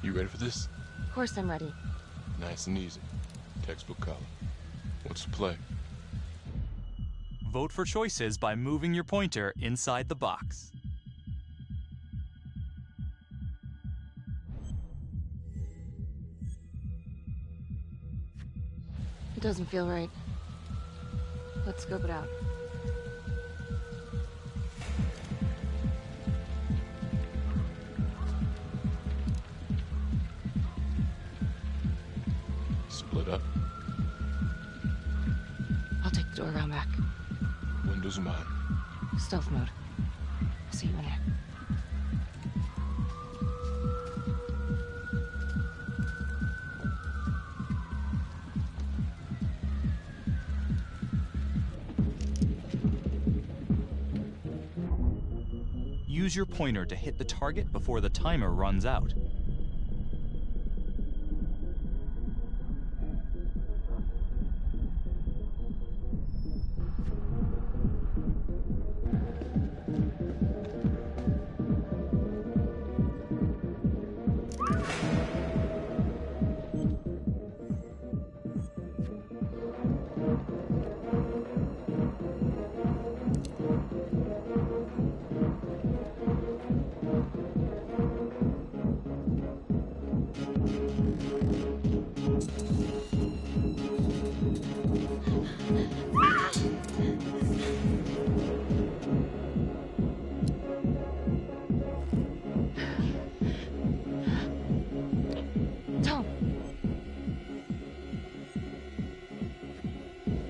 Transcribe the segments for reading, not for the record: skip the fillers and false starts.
You ready for this? Of course I'm ready. Nice and easy. Textbook color. What's the play? Vote for choices by moving your pointer inside the box. It doesn't feel right. Let's scope it out. Split up. I'll take the door around back. Windows mine. Stealth mode. I'll see you in here. Use your pointer to hit the target before the timer runs out.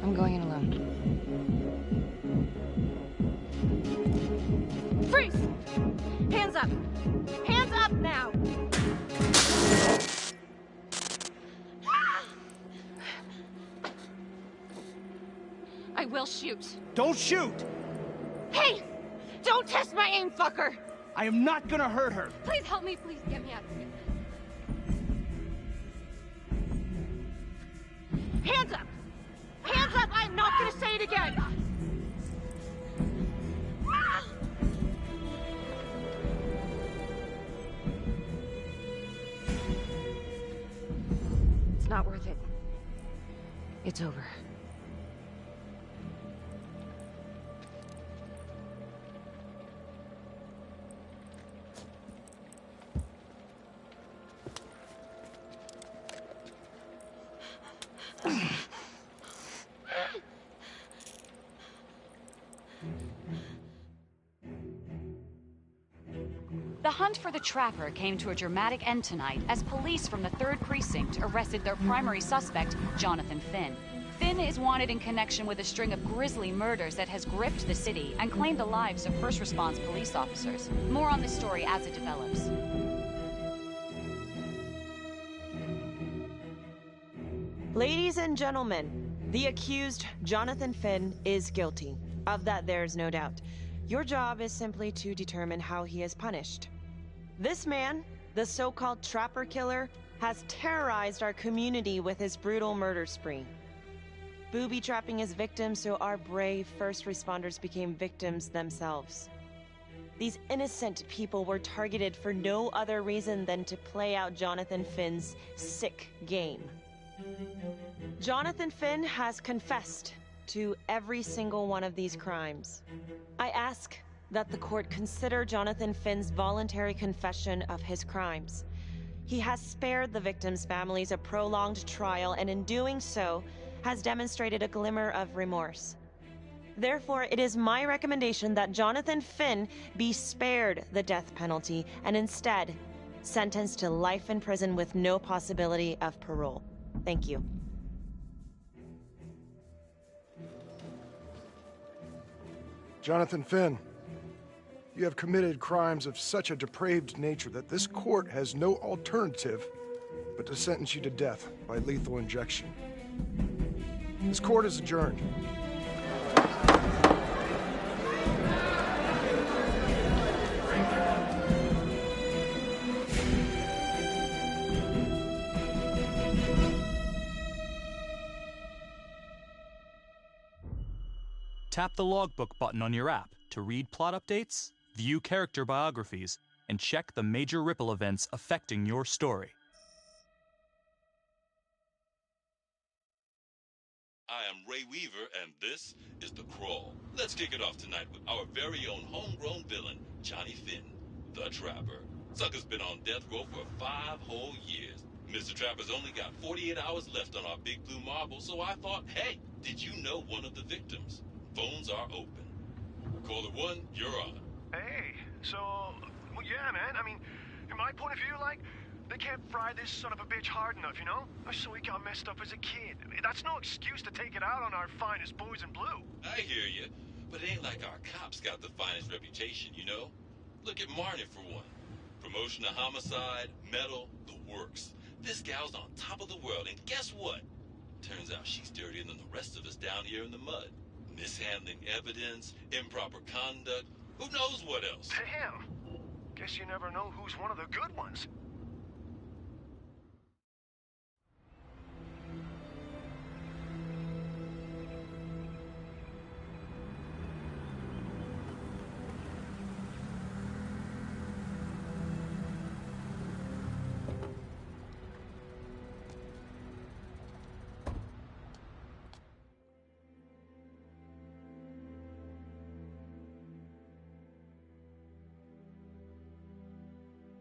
I'm going in alone. Freeze! Hands up! Hands up now! I will shoot. Don't shoot! Hey! Don't test my aim, fucker! I am not gonna hurt her. Please help me, please get me out of here. Hands up! Hands up! I'm not gonna say it again! It's not worth it. It's over. The hunt for the Trapper came to a dramatic end tonight as police from the 3rd Precinct arrested their primary suspect, Jonathan Finn. Finn is wanted in connection with a string of grisly murders that has gripped the city and claimed the lives of first response police officers. More on this story as it develops. Ladies and gentlemen, the accused, Jonathan Finn, is guilty. Of that, there's no doubt. Your job is simply to determine how he is punished. This man, the so-called Trapper Killer, has terrorized our community with his brutal murder spree. Booby-trapping his victims so our brave first responders became victims themselves. These innocent people were targeted for no other reason than to play out Jonathan Finn's sick game. Jonathan Finn has confessed to every single one of these crimes. I ask that the court consider Jonathan Finn's voluntary confession of his crimes. He has spared the victims' families a prolonged trial, and in doing so, has demonstrated a glimmer of remorse. Therefore, it is my recommendation that Jonathan Finn be spared the death penalty and instead sentenced to life in prison with no possibility of parole. Thank you. Jonathan Finn, you have committed crimes of such a depraved nature that this court has no alternative but to sentence you to death by lethal injection. This court is adjourned. Tap the logbook button on your app to read plot updates, view character biographies, and check the major ripple events affecting your story. I am Ray Weaver, and this is The Crawl. Let's kick it off tonight with our very own homegrown villain, Johnny Finn, the Trapper. Sucker's been on death row for 5 whole years. Mr. Trapper's only got 48 hours left on our big blue marble, so I thought, hey, did you know one of the victims? Phones are open. Caller 1, you're on. Hey, so, well, yeah, man. I mean, in my point of view, like, they can't fry this son of a bitch hard enough, you know? So he got messed up as a kid. That's no excuse to take it out on our finest boys in blue. I hear you, but it ain't like our cops got the finest reputation, you know? Look at Marnie for one. Promotion to homicide, medal, the works. This gal's on top of the world, and guess what? Turns out she's dirtier than the rest of us down here in the mud. Mishandling evidence, improper conduct, who knows what else? Damn. Guess you never know who's one of the good ones.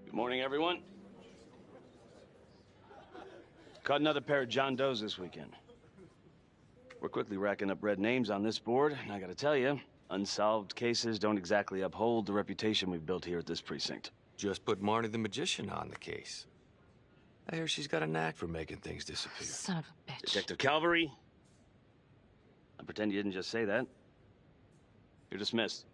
Good morning, everyone. Caught another pair of John Does this weekend. We're quickly racking up red names on this board, and I gotta tell you, unsolved cases don't exactly uphold the reputation we've built here at this precinct. Just put Marnie the Magician on the case. I hear she's got a knack for making things disappear. Son of a bitch. Detective Calvary, I pretend you didn't just say that. You're dismissed.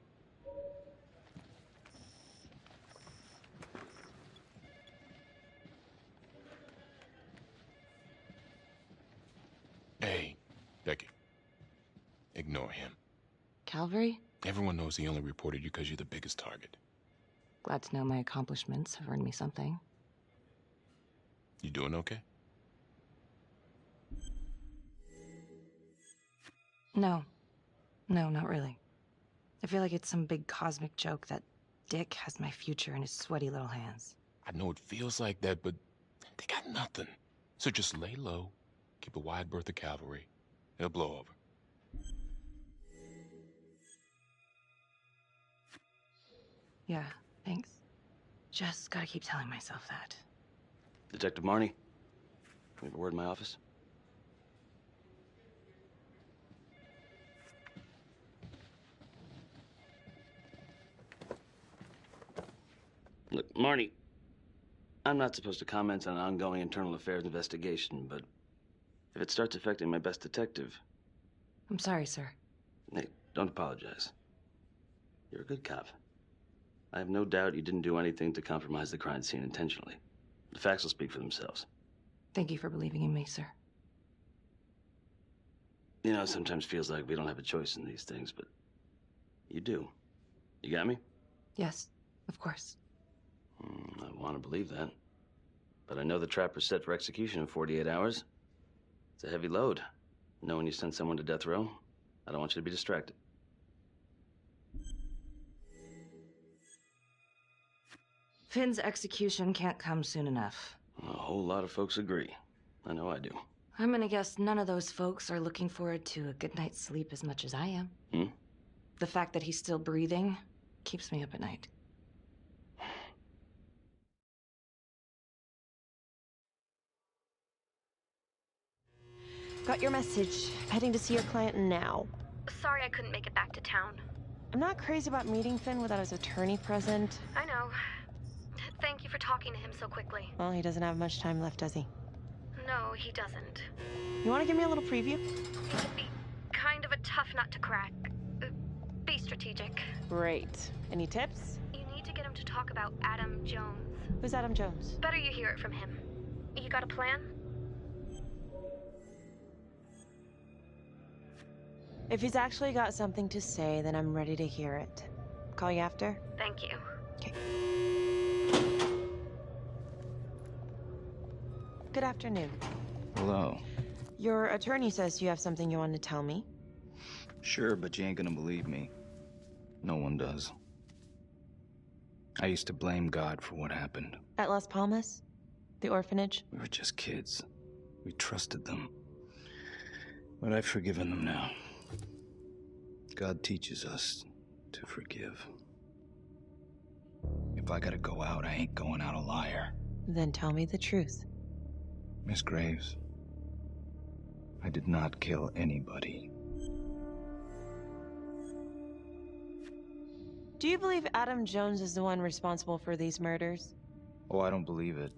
Hey, Becky. Ignore him. Calvary? Everyone knows he only reported you because you're the biggest target. Glad to know my accomplishments have earned me something. You doing okay? No. No, not really. I feel like it's some big cosmic joke that Dick has my future in his sweaty little hands. I know it feels like that, but they got nothing. So just lay low, keep a wide berth of cavalry. They'll blow over. Yeah, thanks. Just gotta keep telling myself that. Detective Marnie, can we have a word in my office? Look, Marnie, I'm not supposed to comment on an ongoing internal affairs investigation, but if it starts affecting my best detective... I'm sorry, sir. Hey, don't apologize. You're a good cop. I have no doubt you didn't do anything to compromise the crime scene intentionally. The facts will speak for themselves. Thank you for believing in me, sir. You know, it sometimes feels like we don't have a choice in these things, but you do. You got me? Yes, of course. I want to believe that. But I know the trapper's set for execution in 48 hours. It's a heavy load. Knowing you send someone to death row, I don't want you to be distracted. Finn's execution can't come soon enough. A whole lot of folks agree. I know I do. I'm gonna guess none of those folks are looking forward to a good night's sleep as much as I am. The fact that he's still breathing keeps me up at night. Got your message. Heading to see your client now. Sorry I couldn't make it back to town. I'm not crazy about meeting Finn without his attorney present. I know. Thank you for talking to him so quickly. Well, he doesn't have much time left, does he? No, he doesn't. You want to give me a little preview? He can be kind of a tough nut to crack. Be strategic. Great. Any tips? You need to get him to talk about Adam Jones. Who's Adam Jones? Better you hear it from him. You got a plan? If he's actually got something to say, then I'm ready to hear it. Call you after? Thank you. Okay. Good afternoon. Hello. Your attorney says you have something you want to tell me. Sure, but you ain't gonna believe me. No one does. I used to blame God for what happened. At Las Palmas? The orphanage? We were just kids. We trusted them. But I've forgiven them now. God teaches us to forgive. If I gotta go out, I ain't going out a liar. Then tell me the truth. Miss Graves, I did not kill anybody. Do you believe Adam Jones is the one responsible for these murders? Oh, I don't believe it.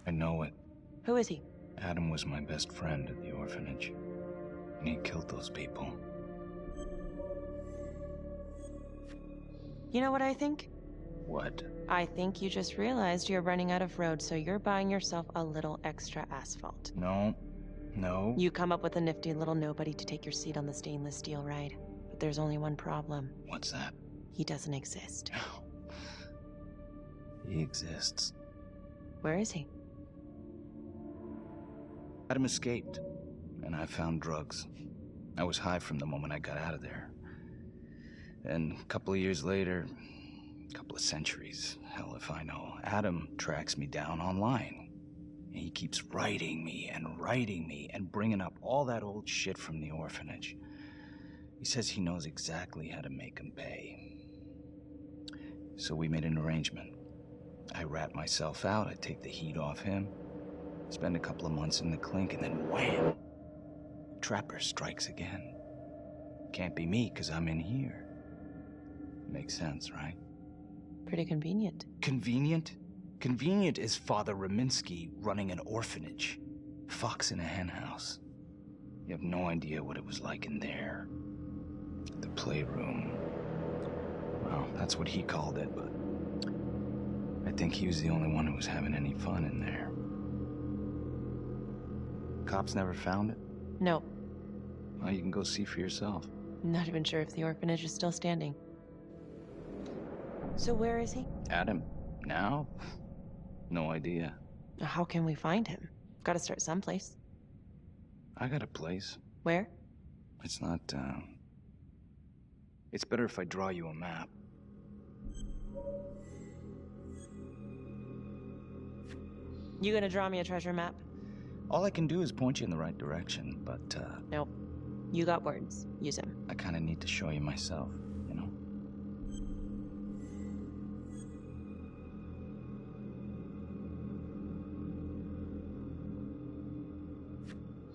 I know it. Who is he? Adam was my best friend at the orphanage. And he killed those people. You know what I think? What? I think you just realized you're running out of road, so you're buying yourself a little extra asphalt. No. No. You come up with a nifty little nobody to take your seat on the stainless steel ride. But there's only one problem. What's that? He doesn't exist. He exists. Where is he? Adam escaped, and I found drugs. I was high from the moment I got out of there. And a couple of years later, a couple of centuries, hell if I know, Adam tracks me down online. And he keeps writing me and bringing up all that old shit from the orphanage. He says he knows exactly how to make him pay. So we made an arrangement. I rat myself out, I take the heat off him, spend a couple of months in the clink, and then wham! Trapper strikes again. Can't be me, 'cause I'm in here. Makes sense, right? Pretty convenient. Convenient? Convenient is Father Raminsky running an orphanage. Fox in a henhouse. You have no idea what it was like in there. The playroom. Well, that's what he called it, but I think he was the only one who was having any fun in there. Cops never found it? No. Well, you can go see for yourself. Not even sure if the orphanage is still standing. So where is he? Adam? Now? No idea. How can we find him? Gotta start someplace. I got a place. Where? It's not, It's better if I draw you a map. You gonna draw me a treasure map? All I can do is point you in the right direction, but, Nope. You got words. Use them. I kinda need to show you myself, you know?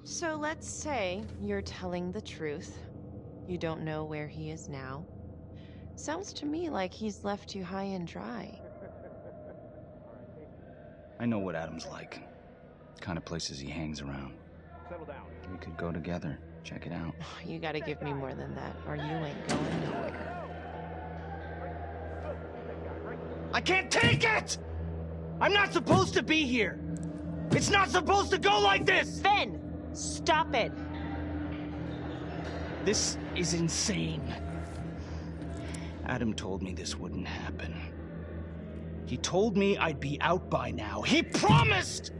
So let's say you're telling the truth. You don't know where he is now. Sounds to me like he's left you high and dry. I know what Adam's like. The kind of places he hangs around. Settle down. We could go together. Check it out. You gotta give me more than that, or you ain't going nowhere. I can't take it! I'm not supposed to be here! It's not supposed to go like this! Finn! Stop it! This is insane. Adam told me this wouldn't happen. He told me I'd be out by now. He promised!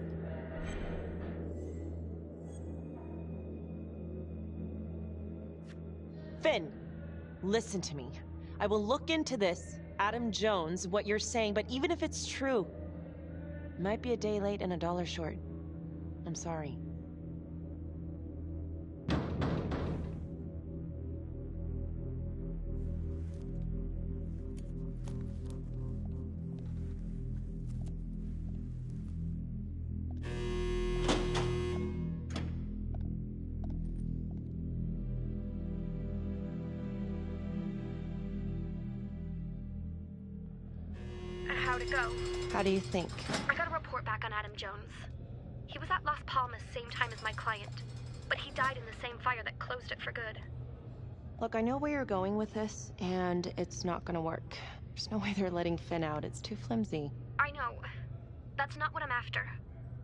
Finn, listen to me. I will look into this, Adam Jones, what you're saying, but even if it's true, it might be a day late and $1 short. I'm sorry. How'd it go? How do you think? I got a report back on Adam Jones. He was at Las Palmas same time as my client, but he died in the same fire that closed it for good. Look, I know where you're going with this, and it's not gonna work. There's no way they're letting Finn out. It's too flimsy. I know. That's not what I'm after.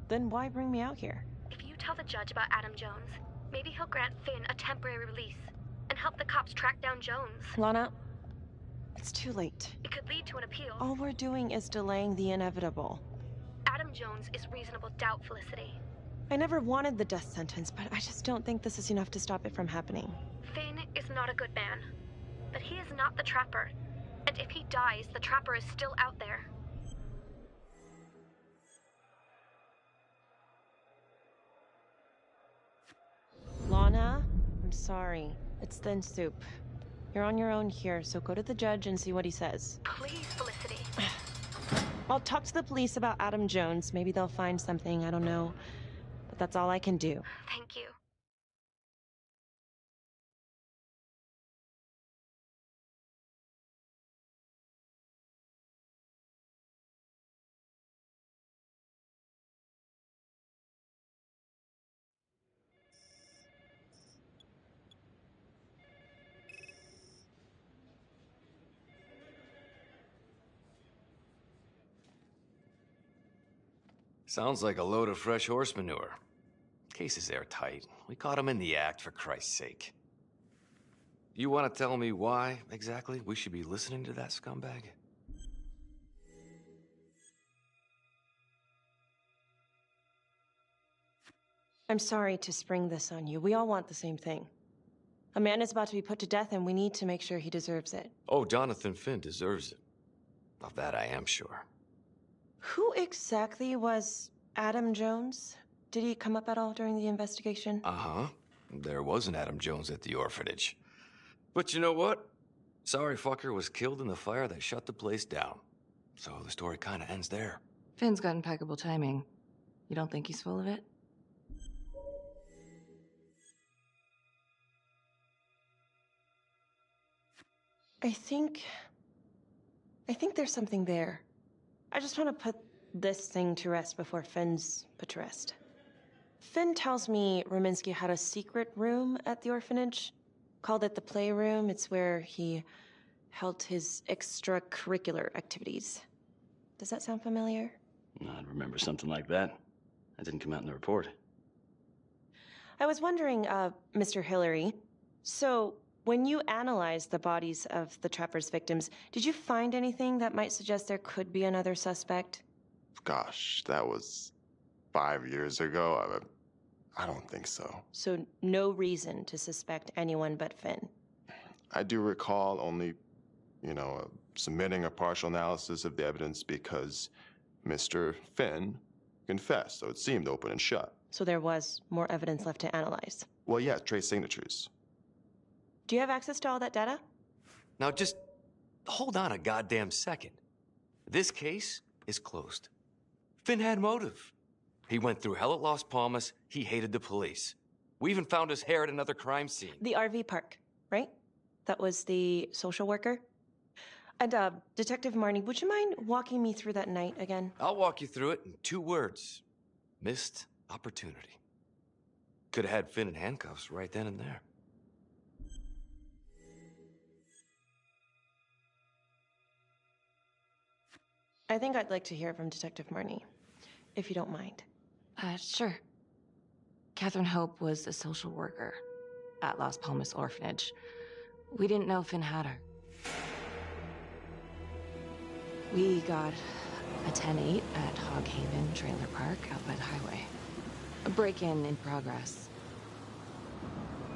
Then why bring me out here? If you tell the judge about Adam Jones, maybe he'll grant Finn a temporary release and help the cops track down Jones. Lana, it's too late. It could lead to an appeal. All we're doing is delaying the inevitable. Adam Jones is reasonable doubt, Felicity. I never wanted the death sentence, but I just don't think this is enough to stop it from happening. Finn is not a good man, but he is not the trapper. And that if he dies, the Trapper is still out there. Lana, I'm sorry. It's thin soup. You're on your own here, so go to the judge and see what he says. Please, Felicity. I'll talk to the police about Adam Jones. Maybe they'll find something, I don't know. But that's all I can do. Thank you. Sounds like a load of fresh horse manure. Case is airtight. We caught him in the act, for Christ's sake. You want to tell me why, exactly, we should be listening to that scumbag? I'm sorry to spring this on you. We all want the same thing. A man is about to be put to death, and we need to make sure he deserves it. Oh, Jonathan Finn deserves it. Of that I am sure. Who exactly was Adam Jones? Did he come up at all during the investigation? Uh-huh. There was an Adam Jones at the orphanage. But you know what? Sorry fucker was killed in the fire that shut the place down. So the story kind of ends there. Finn's got impeccable timing. You don't think he's full of it? I think there's something there. I just want to put this thing to rest before Finn's put to rest. Finn tells me Rominsky had a secret room at the orphanage. Called it the playroom. It's where he held his extracurricular activities. Does that sound familiar? I remember something like that. That didn't come out in the report. I was wondering, Mr. Hillary, so when you analyzed the bodies of the Trapper's victims, did you find anything that might suggest there could be another suspect? Gosh, that was 5 years ago. I don't think so. So no reason to suspect anyone but Finn? I do recall only, submitting a partial analysis of the evidence because Mr. Finn confessed, so it seemed open and shut. So there was more evidence left to analyze? Well, yeah, trace signatures. Do you have access to all that data? Now just hold on a goddamn second. This case is closed. Finn had motive. He went through hell at Las Palmas. He hated the police. We even found his hair at another crime scene. The RV park, right? That was the social worker? And, Detective Marnie, would you mind walking me through that night again? I'll walk you through it in 2 words. Missed opportunity. Could have had Finn in handcuffs right then and there. I think I'd like to hear from Detective Marnie, if you don't mind. Sure. Catherine Hope was a social worker at Las Palmas Orphanage. We didn't know Finn had her. We got a 10-8 at Hog Haven Trailer Park out by the highway. A break-in in progress.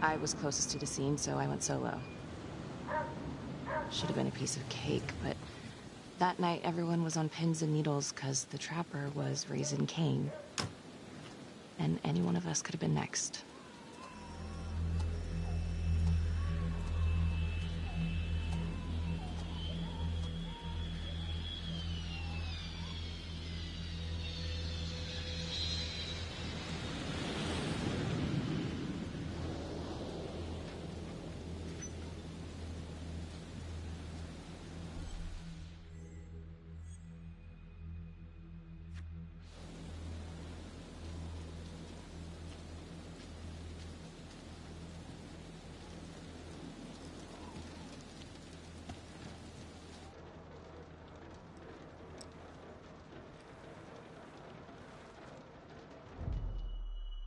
I was closest to the scene, so I went solo. Should have been a piece of cake, but that night everyone was on pins and needles because the Trapper was raising Cain. And any one of us could have been next.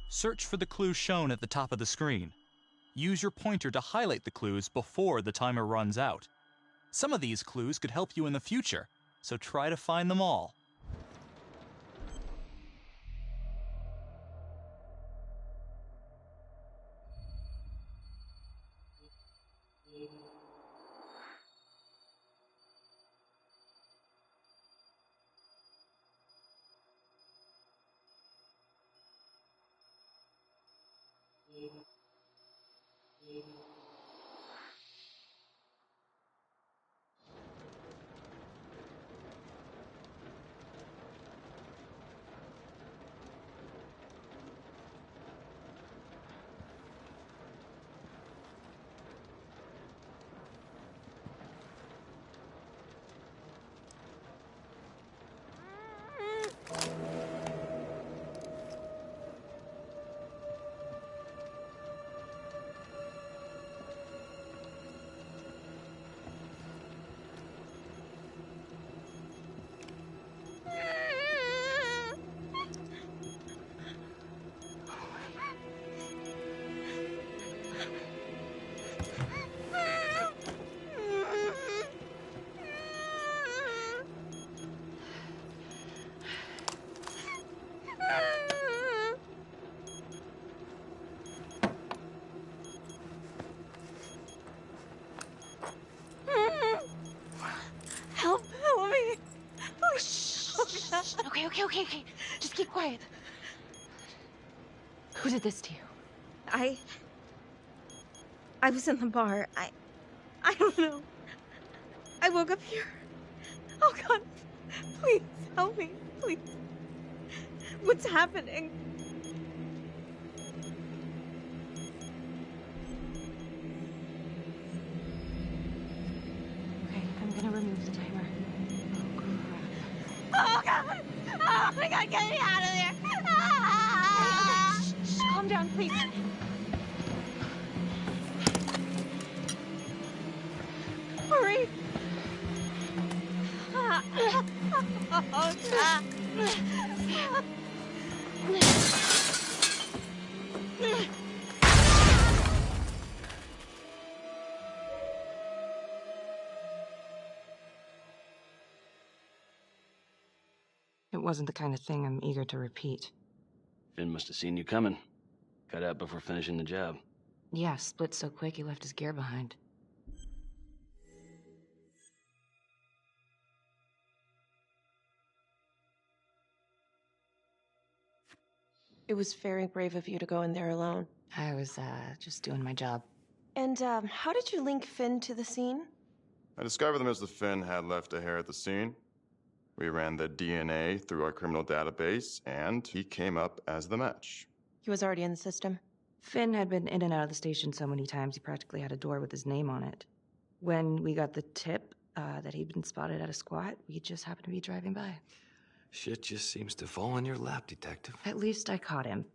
Search for the clues shown at the top of the screen. Use your pointer to highlight the clues before the timer runs out. Some of these clues could help you in the future, so try to find them all. Okay. Just keep quiet. Who did this to you? I was in the bar. I don't know. I woke up here. Oh God, please help me, please. What's happening? Okay, I'm gonna remove the timer. Oh God! Oh my God, get me out of there! Okay, shh, calm down, please. Hurry! It wasn't the kind of thing I'm eager to repeat. Finn must have seen you coming. Cut out before finishing the job. Yeah, split so quick he left his gear behind. It was very brave of you to go in there alone. I was, just doing my job. And, how did you link Finn to the scene? I discovered that Mr. Finn had left a hair at the scene. We ran the DNA through our criminal database, and he came up as the match. He was already in the system. Finn had been in and out of the station so many times he practically had a door with his name on it. When we got the tip that he'd been spotted at a squat, we just happened to be driving by. Shit just seems to fall in your lap, Detective. At least I caught him,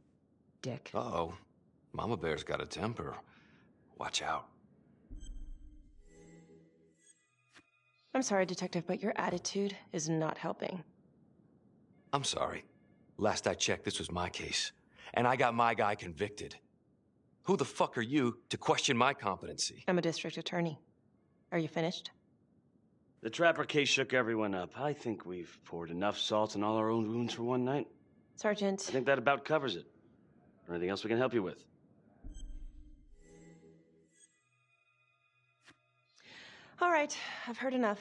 dick. Uh-oh. Mama Bear's got a temper. Watch out. I'm sorry, Detective, but your attitude is not helping. I'm sorry. Last I checked, this was my case. And I got my guy convicted. Who the fuck are you to question my competency? I'm a district attorney. Are you finished? The Trapper case shook everyone up. I think we've poured enough salt in all our own wounds for one night. Sergeant. I think that about covers it. Anything else we can help you with? All right, I've heard enough.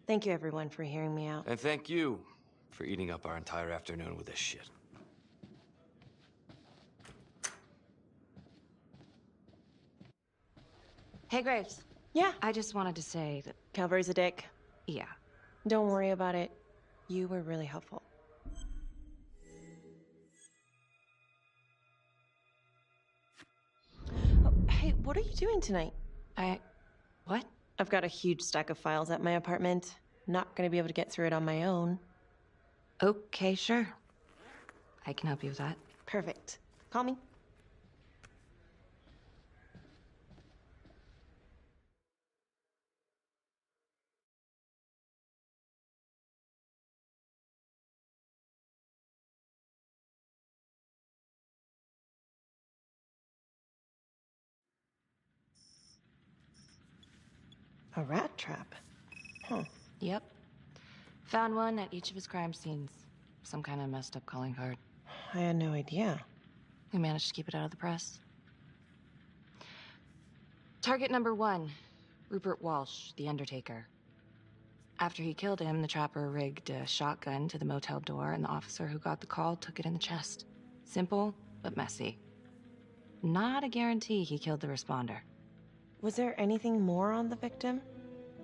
Thank you, everyone, for hearing me out. And thank you for eating up our entire afternoon with this shit. Hey, Graves. Yeah? I just wanted to say that... Calvary's a dick. Yeah. Don't worry about it. You were really helpful. Oh, hey, what are you doing tonight? What? I've got a huge stack of files at my apartment. Not gonna be able to get through it on my own. Okay, sure. I can help you with that. Perfect. Call me. A rat trap? Huh. Yep. Found one at each of his crime scenes. Some kind of messed up calling card. I had no idea. We managed to keep it out of the press. Target number 1, Rupert Walsh, the Undertaker. After he killed him, the trapper rigged a shotgun to the motel door, and the officer who got the call took it in the chest. Simple, but messy. Not a guarantee he killed the responder. Was there anything more on the victim?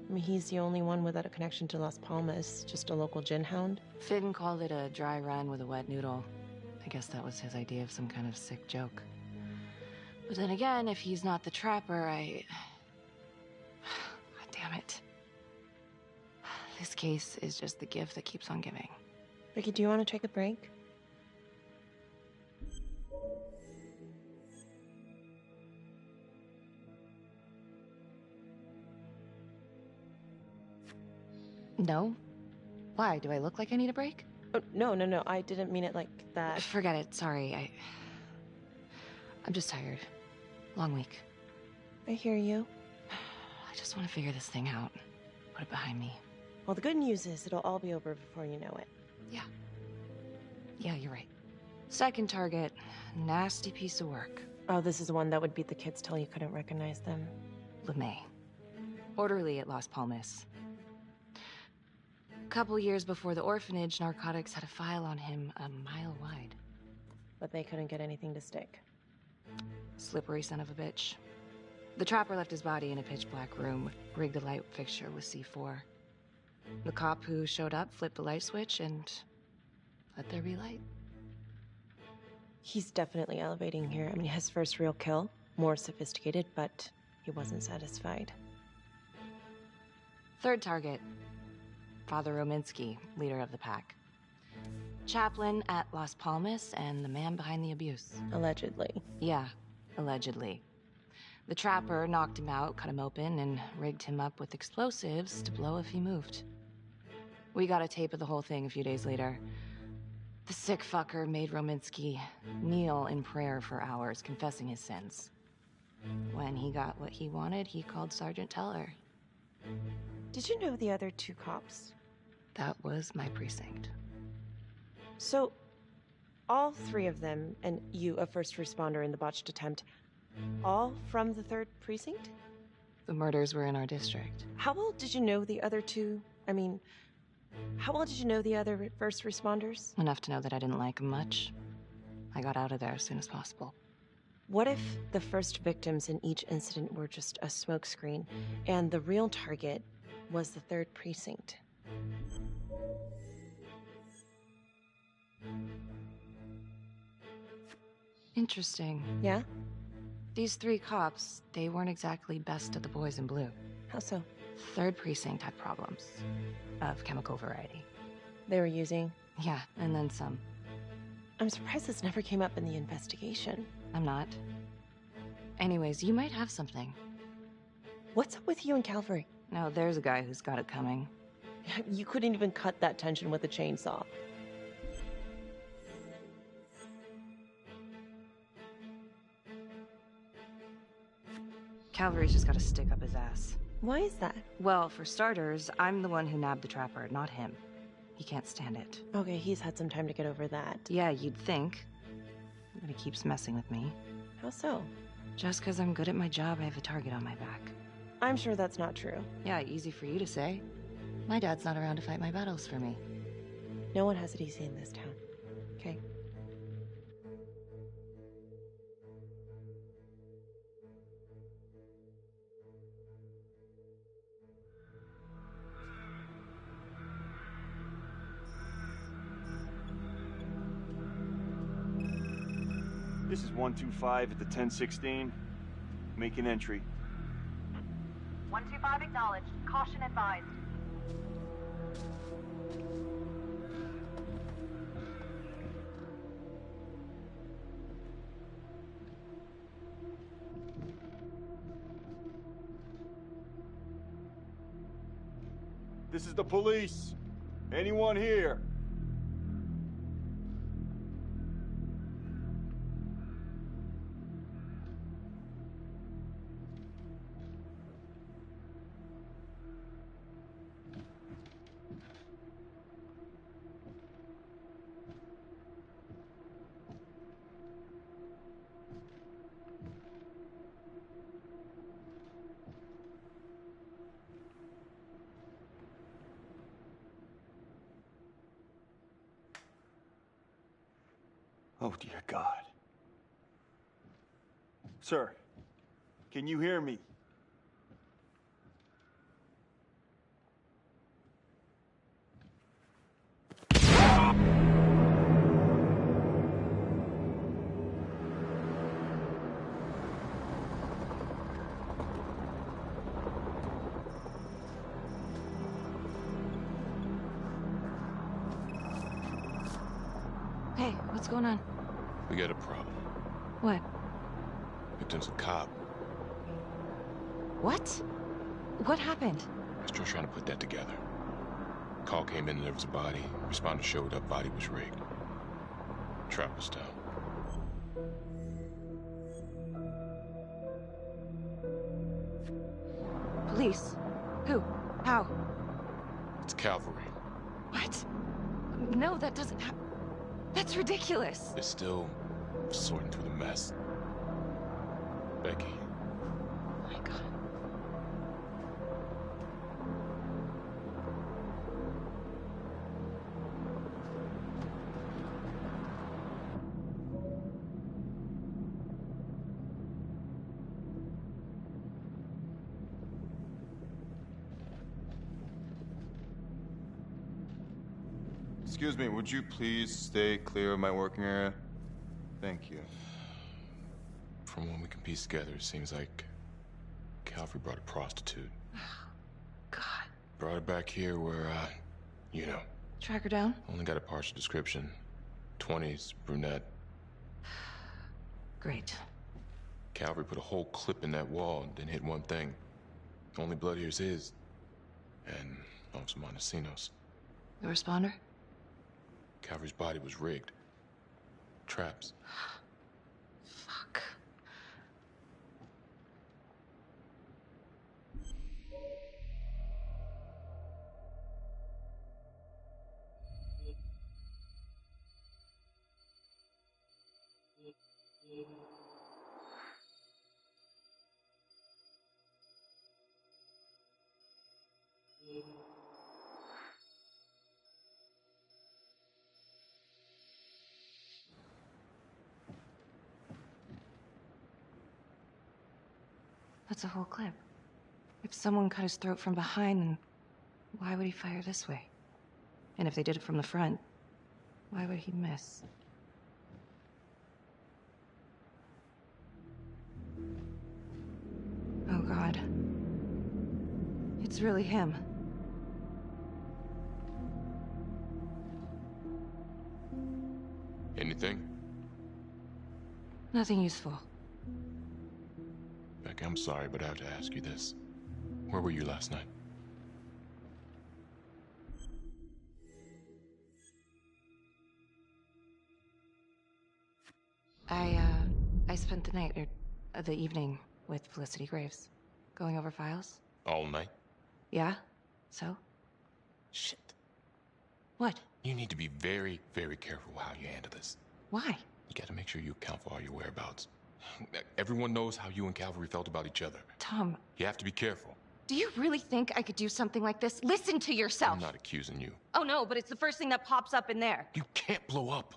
I mean, he's the only one without a connection to Las Palmas, just a local gin hound. Finn called it a dry run with a wet noodle. I guess that was his idea of some kind of sick joke. But then again, if he's not the trapper, God damn it. This case is just the gift that keeps on giving. Ricky, do you want to take a break? No? Why? Do I look like I need a break? Oh, no. I didn't mean it like that. Forget it. Sorry. I'm just tired. Long week. I hear you. I just want to figure this thing out. Put it behind me. Well, the good news is it'll all be over before you know it. Yeah, you're right. Second target. Nasty piece of work. Oh, this is the one that would beat the kids till you couldn't recognize them. LeMay. Orderly at Las Palmas. couple years before the orphanage, narcotics had a file on him a mile wide. But they couldn't get anything to stick. Slippery son of a bitch. The trapper left his body in a pitch-black room, rigged a light fixture with C4. The cop who showed up flipped the light switch and let there be light. He's definitely elevating here. I mean, his first real kill, more sophisticated, but he wasn't satisfied. Third target, Father Rominsky, leader of the pack. Chaplain at Las Palmas and the man behind the abuse. Allegedly. Yeah, allegedly. The trapper knocked him out, cut him open, and rigged him up with explosives to blow if he moved. We got a tape of the whole thing a few days later. The sick fucker made Rominsky kneel in prayer for hours, confessing his sins. When he got what he wanted, he called Sergeant Teller. Did you know the other two cops? That was my precinct. So, all three of them, and you, a first responder in the botched attempt, all from the 3rd precinct? The murders were in our district. How well did you know the other two? I mean, how well did you know the other first responders? Enough to know that I didn't like them much. I got out of there as soon as possible. What if the first victims in each incident were just a smokescreen, and the real target was the 3rd precinct? Interesting. Yeah? These 3 cops, they weren't exactly best of the boys in blue. How so? 3rd precinct had problems. Of chemical variety. They were using? Yeah, and then some. I'm surprised this never came up in the investigation. I'm not. Anyways, you might have something. What's up with you and Calvary? No, there's a guy who's got it coming. You couldn't even cut that tension with a chainsaw. Calvary's just gotta stick up his ass. Why is that? Well, for starters, I'm the one who nabbed the trapper, not him. He can't stand it. Okay, he's had some time to get over that. Yeah, you'd think. But he keeps messing with me. How so? Just because I'm good at my job, I have a target on my back. I'm sure that's not true. Yeah, easy for you to say. My dad's not around to fight my battles for me. No one has it easy in this town. Okay? This is 125 at the 1016. Make an entry. 125 acknowledged. Caution advised. This is the police. Anyone here? Oh, dear God. Sir, can you hear me? Hey, what's going on? We got a problem. What? Victim's a cop. What? What happened? Still trying to put that together. Call came in and there was a body. Responder showed up, body was rigged. Trap was down. Police? Who? How? It's cavalry. What? No, that doesn't happen. That's ridiculous. They're still sorting through the mess. Becky. Oh my God. Excuse me, would you please stay clear of my working area? Thank you. From what we can piece together, it seems like Calvary brought a prostitute. God. Brought her back here where, you know. Track her down? Only got a partial description. 20s, brunette. Great. Calvary put a whole clip in that wall and didn't hit one thing. Only blood here's his. And Officer Montesinos. The responder? Calvary's body was rigged. Traps. Fuck. That's a whole clip. If someone cut his throat from behind, then why would he fire this way? And if they did it from the front, why would he miss? Oh, God. It's really him. Anything? Nothing useful. Beck, I'm sorry, but I have to ask you this. Where were you last night? I spent the night, or the evening, with Felicity Graves. Going over files. All night? Yeah? So? Shit. What? You need to be very, very careful how you handle this. Why? You gotta make sure you account for all your whereabouts. Everyone knows how you and Calvary felt about each other. Tom. You have to be careful. Do you really think I could do something like this? Listen to yourself! I'm not accusing you. Oh no, but it's the first thing that pops up in there. You can't blow up.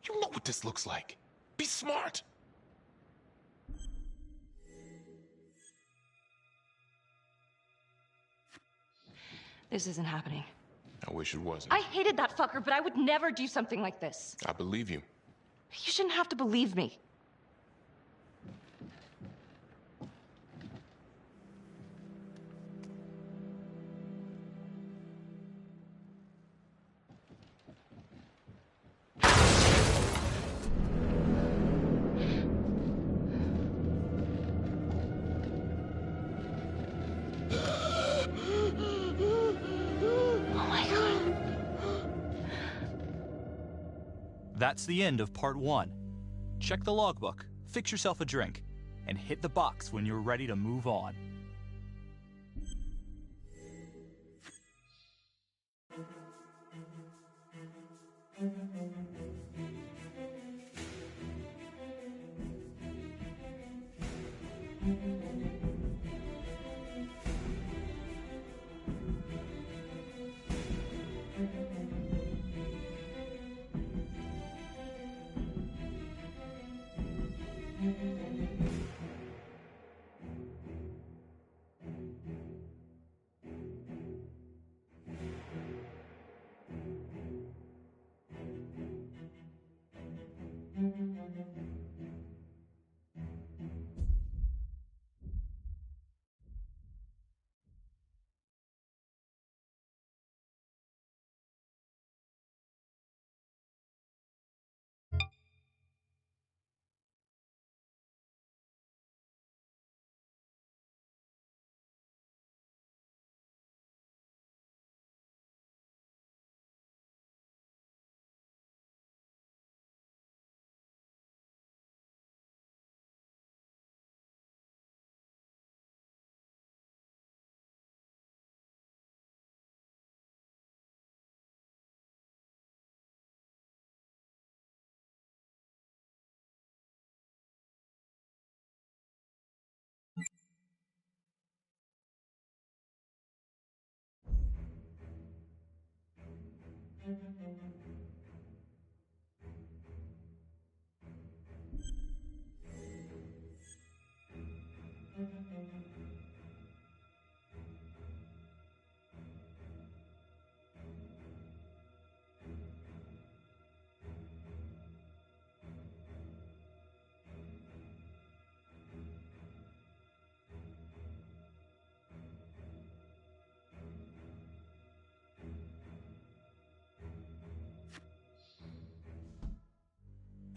You know what this looks like. Be smart. This isn't happening. I wish it wasn't. I hated that fucker, but I would never do something like this. I believe you. You shouldn't have to believe me. That's the end of part 1. Check the logbook, fix yourself a drink, and hit the box when you're ready to move on.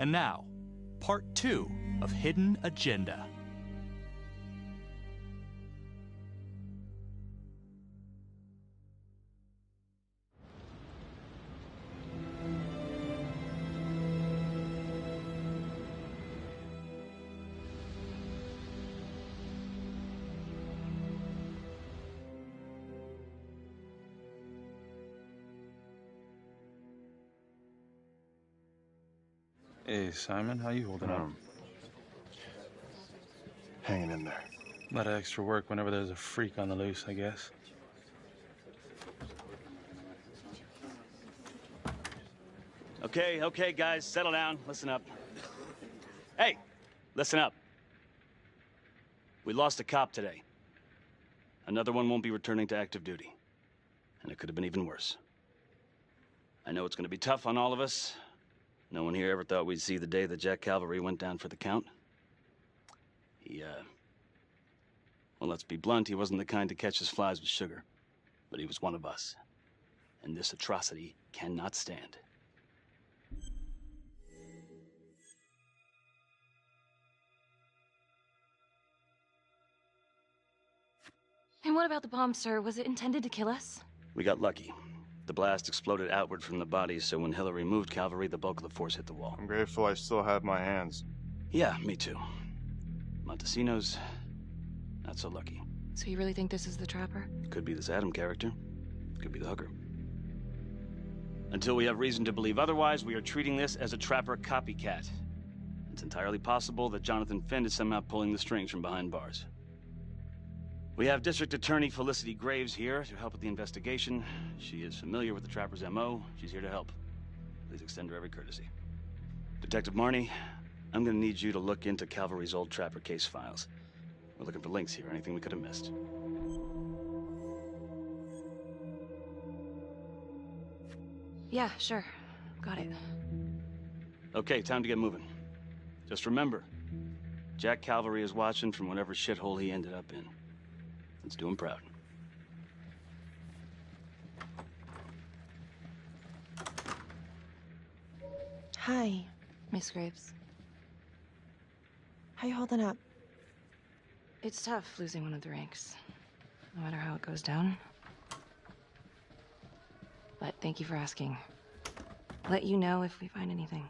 And now, part 2 of Hidden Agenda. Hey, Simon, how you holding up? Hanging in there. A lot of extra work whenever there's a freak on the loose, I guess. Okay, guys, settle down. Listen up. Hey, listen up. We lost a cop today. Another one won't be returning to active duty. And it could have been even worse. I know it's going to be tough on all of us. No one here ever thought we'd see the day that Jack Calvary went down for the count. Well, let's be blunt, he wasn't the kind to catch his flies with sugar. But he was one of us. And this atrocity cannot stand. And what about the bomb, sir? Was it intended to kill us? We got lucky. The blast exploded outward from the bodies, so when Hillary moved Calvary, the bulk of the force hit the wall. I'm grateful I still have my hands. Yeah, me too. Montesino's not so lucky. So you really think this is the Trapper? Could be this Adam character. Could be the hooker. Until we have reason to believe otherwise, we are treating this as a Trapper copycat. It's entirely possible that Jonathan Finn is somehow pulling the strings from behind bars. We have District Attorney Felicity Graves here to help with the investigation. She is familiar with the Trapper's MO. She's here to help. Please extend her every courtesy. Detective Marney, I'm gonna need you to look into Calvary's old Trapper case files. We're looking for links here, anything we could have missed. Yeah, sure. Got it. Okay, time to get moving. Just remember, Jack Calvary is watching from whatever shithole he ended up in. Let's do him proud. Hi. Miss Graves. How you holding up? It's tough losing one of the ranks, no matter how it goes down. But thank you for asking. I'll let you know if we find anything.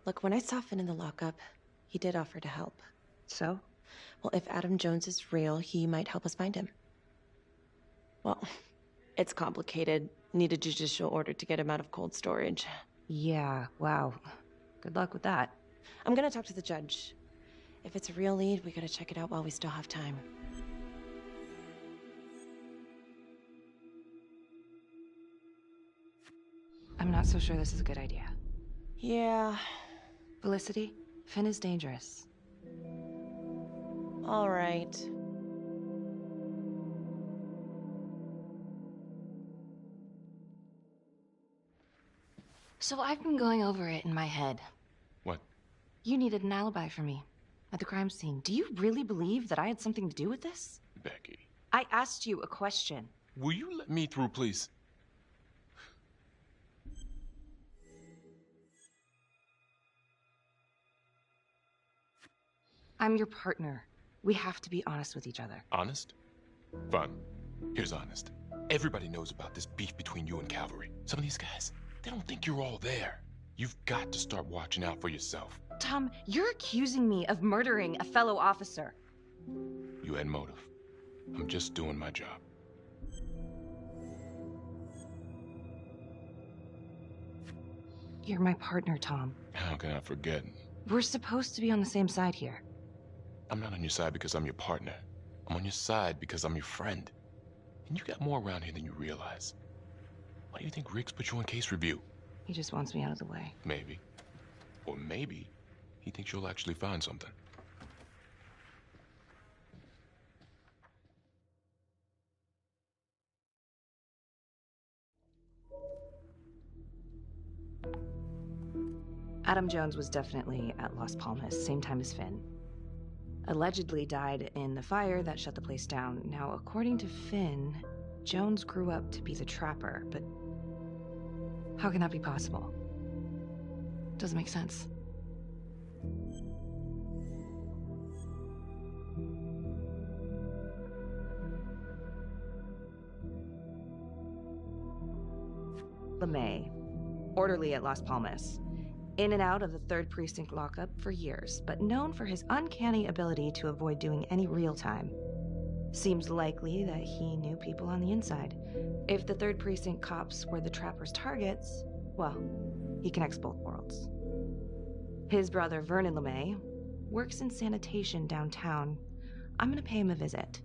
Look, when I saw Finn in the lockup, he did offer to help. So? Well, if Adam Jones is real, he might help us find him. Well, it's complicated. Need a judicial order to get him out of cold storage. Yeah, wow. Good luck with that. I'm gonna talk to the judge. If it's a real lead, we gotta check it out while we still have time. I'm not so sure this is a good idea. Yeah. Felicity, Finn is dangerous. All right. So I've been going over it in my head. What? You needed an alibi for me at the crime scene. Do you really believe that I had something to do with this? Becky. I asked you a question. Will you let me through, please? I'm your partner. We have to be honest with each other. Honest? Fine. Here's honest. Everybody knows about this beef between you and Calvary. Some of these guys, they don't think you're all there. You've got to start watching out for yourself. Tom, you're accusing me of murdering a fellow officer. You had motive. I'm just doing my job. You're my partner, Tom. How can I forget? We're supposed to be on the same side here. I'm not on your side because I'm your partner. I'm on your side because I'm your friend. And you got more around here than you realize. Why do you think Riggs put you on case review? He just wants me out of the way. Maybe. Or maybe he thinks you'll actually find something. Adam Jones was definitely at Las Palmas, same time as Finn. Allegedly died in the fire that shut the place down. Now, according to Finn, Jones grew up to be the Trapper, but how can that be possible? Doesn't make sense. LeMay, orderly at Las Palmas. In and out of the 3rd Precinct lockup for years, but known for his uncanny ability to avoid doing any real time. Seems likely that he knew people on the inside. If the 3rd Precinct cops were the Trapper's targets, well, he connects both worlds. His brother, Vernon LeMay, works in sanitation downtown. I'm gonna pay him a visit.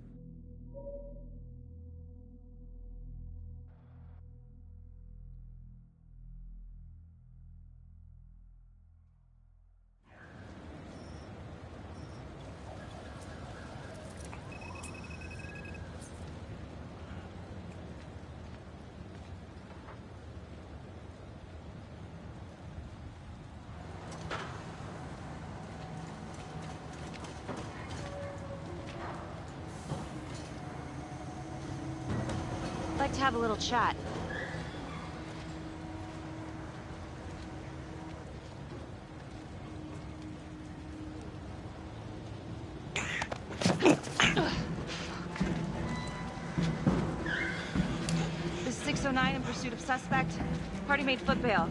I'd like to have a little chat. This is 609 in pursuit of suspect. Party made foot bail.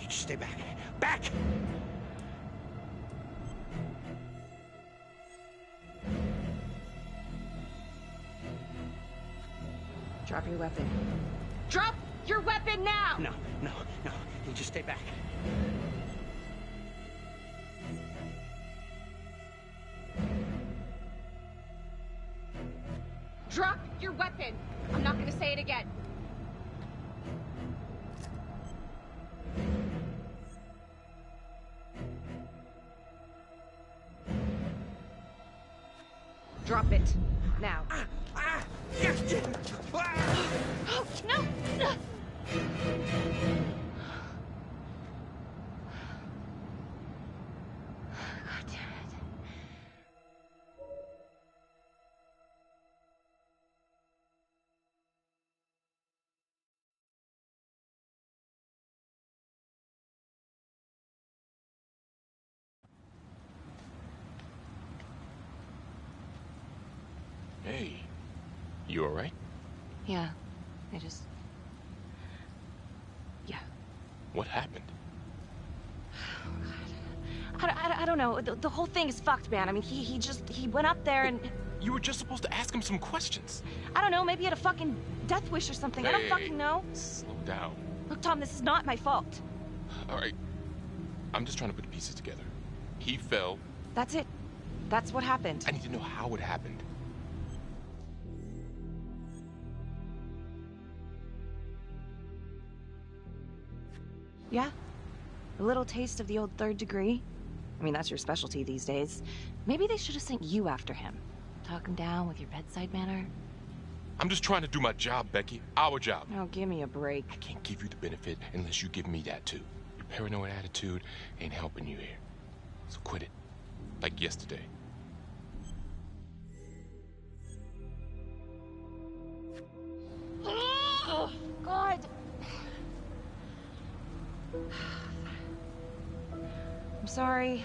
Stay back. Back! Drop your weapon. Drop your weapon now! No. You just stay back. Drop your weapon! I'm not gonna say it again. Drop it. Now. Oh, no! God damn it. Hey, you all right? Yeah, Yeah. What happened? I don't know. The whole thing is fucked, man. I mean, he went up there and... You were just supposed to ask him some questions. I don't know, maybe he had a fucking death wish or something. I don't fucking know. Slow down. Look, Tom, this is not my fault. All right. I'm just trying to put the pieces together. He fell. That's it. That's what happened. I need to know how it happened. Yeah? A little taste of the old 3rd degree? I mean, that's your specialty these days. Maybe they should have sent you after him. Talk him down with your bedside manner. I'm just trying to do my job, Becky. Our job. Oh, give me a break. I can't give you the benefit unless you give me that, too. Your paranoid attitude ain't helping you here. So quit it. Like yesterday. Oh, God. I'm sorry.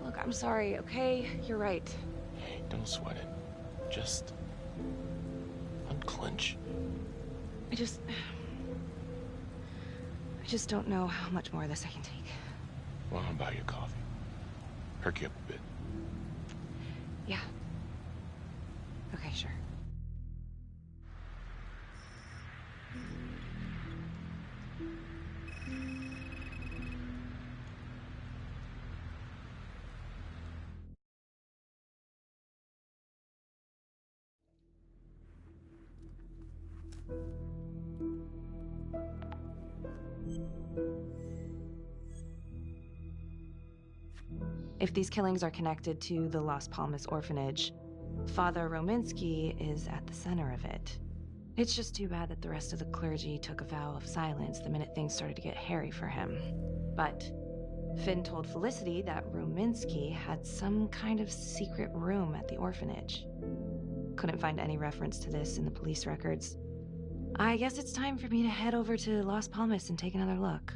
Look, I'm sorry, okay? You're right. Hey, don't sweat it. Just unclench. I just don't know how much more of this I can take. Well, I'll buy you coffee. Perk you up a bit. Yeah. Okay, sure. If these killings are connected to the Las Palmas orphanage, Father Rominsky is at the center of it. It's just too bad that the rest of the clergy took a vow of silence the minute things started to get hairy for him. But Finn told Felicity that Rominsky had some kind of secret room at the orphanage. Couldn't find any reference to this in the police records. I guess it's time for me to head over to Las Palmas and take another look.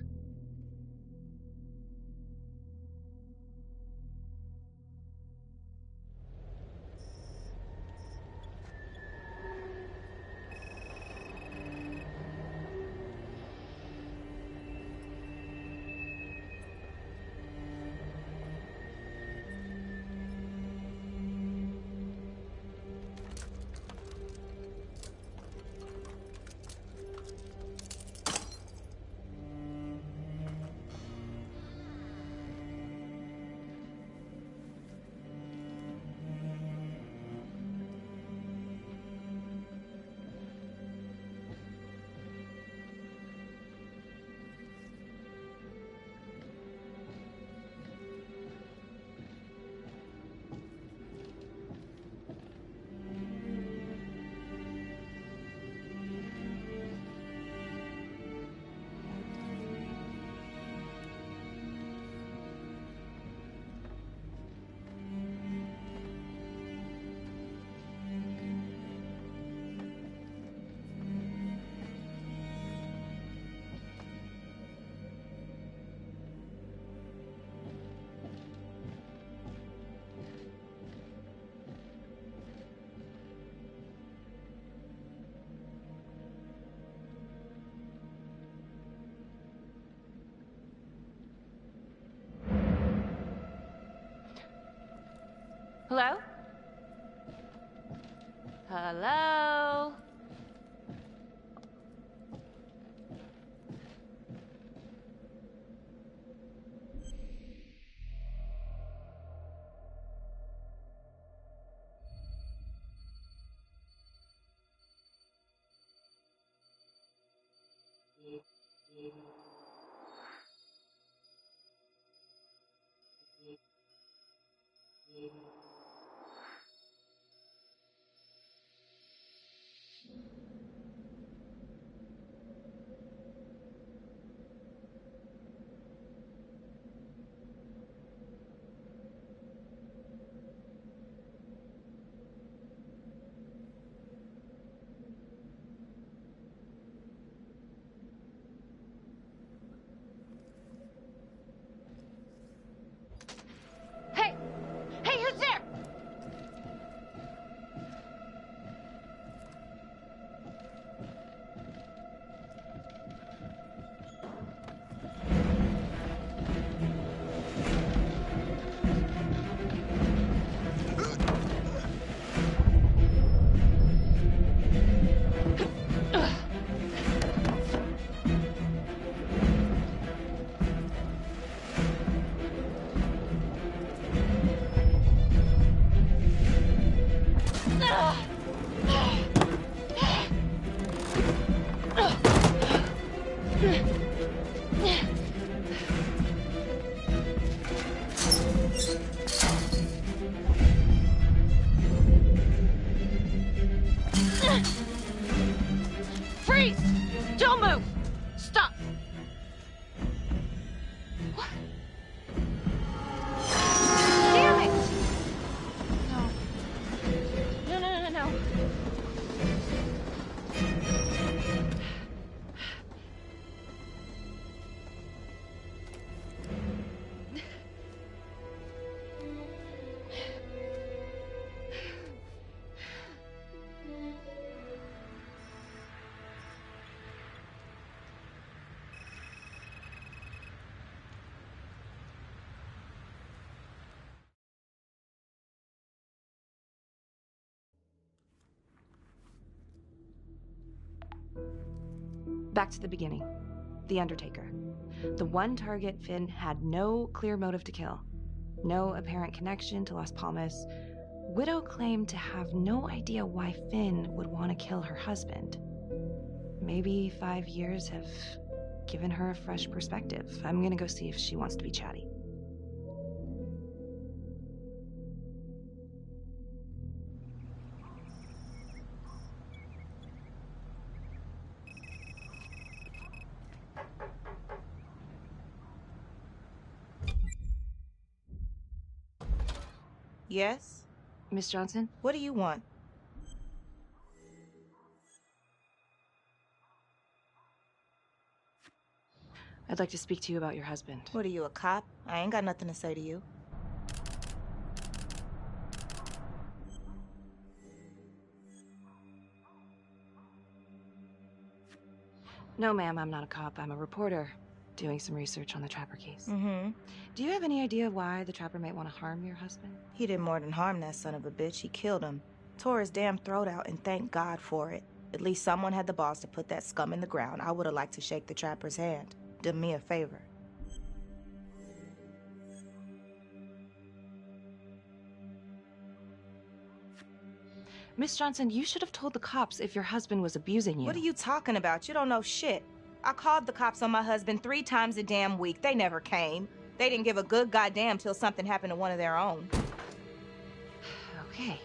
Hello? Hello? Hey! Hey, who's there? Freeze! Don't move! Stop! What? Damn it! No. No, no, no, no. Back to the beginning. The Undertaker. The one target Finn had no clear motive to kill. No apparent connection to Las Palmas. Widow claimed to have no idea why Finn would want to kill her husband. Maybe 5 years have given her a fresh perspective. I'm gonna go see if she wants to be chatty. Yes? Miss Johnson? What do you want? I'd like to speak to you about your husband. What are you, a cop? I ain't got nothing to say to you. No, ma'am, I'm not a cop. I'm a reporter doing some research on the Trapper case. Mm-hmm. Do you have any idea why the Trapper might want to harm your husband? He did more than harm that son of a bitch. He killed him. Tore his damn throat out, and thank God for it. At least someone had the balls to put that scum in the ground. I would have liked to shake the Trapper's hand. Did me a favor. Miss Johnson, you should have told the cops if your husband was abusing you. What are you talking about? You don't know shit. I called the cops on my husband 3 times a damn week. They never came. They didn't give a good goddamn till something happened to one of their own. Okay.